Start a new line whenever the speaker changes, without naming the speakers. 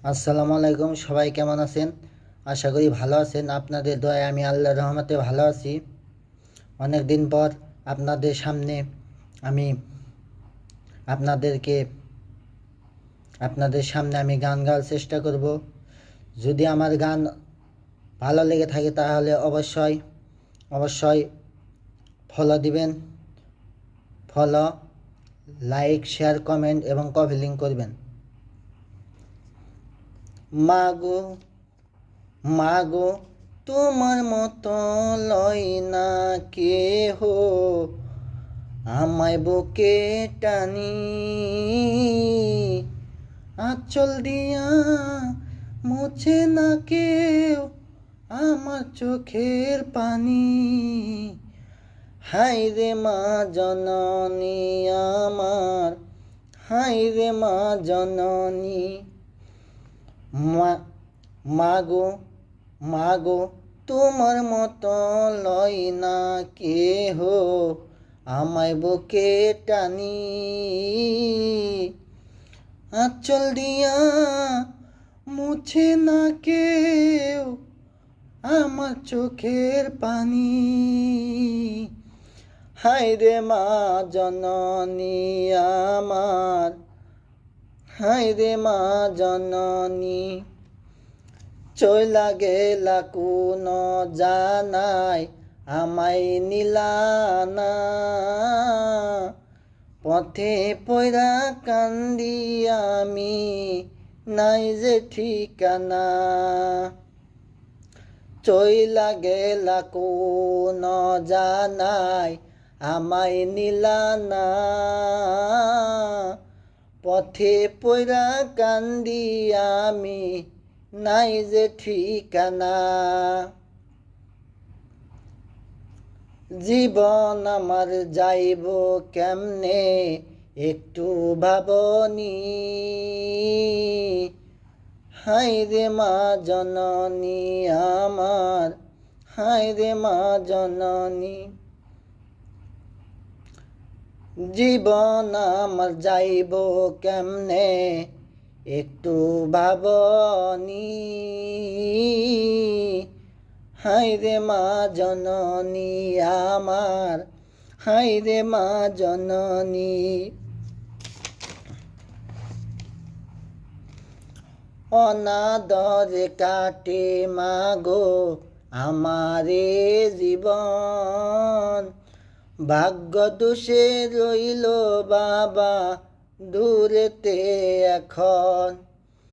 আসসালামু আলাইকুম। সবাই কেমন আছেন? আশা করি ভালো আছেন। আপনাদের দয়ায় আমি আল্লাহর রহমতে ভালো আছি। অনেক দিন পর আপনাদের সামনে আমি আপনাদেরকে আপনাদের সামনে আমি গান গাওয়ার চেষ্টা করব। যদি আমার গান ভালো লেগে থাকে তাহলে অবশ্যই ফলো দিবেন। ফলো, লাইক, শেয়ার, কমেন্ট এবং কপি লিঙ্ক করবেন। মাগো মাগো তোমার মতো লয় না কেহ, আমায় বুকে টানি আঁচল দিয়া মুছে না কেউ আমার চোখের পানি। হায় রে মা জননী আমার, হায় রে মা জননী। মাগো মাগো তোমার মতো লয় না কেহ, আমায় বুকে টানি আঁচল দিয়া মুছে না কেউ আমার চোখের পানি। হায় রে মা জননী আমার, হায় রে মা জননী। চইলা গেলা কোন জানাই আমায় নিলানা, পথে পয়রা কান্দি আমি নাই যে ঠিকানা। চইলা গেলা কোন জানাই আমায় নিলানা, পথে পয়রা কান্দি আমি নাই যে ঠিকানা। জীবন আমার যাইব কেমনে একটু ভাবনি, হায় রে মা জননী আমার, হায় রে মা জননী। জীবন আমার যাইব কেমনে একটু ভাবনি, হায় রে মা জননী আমার, হায় রে মা জননী। অনাদরে কাটে মাগো আমারে জীবন, ভাগ্য দোষে রইল বাবা দূরেতে এখন।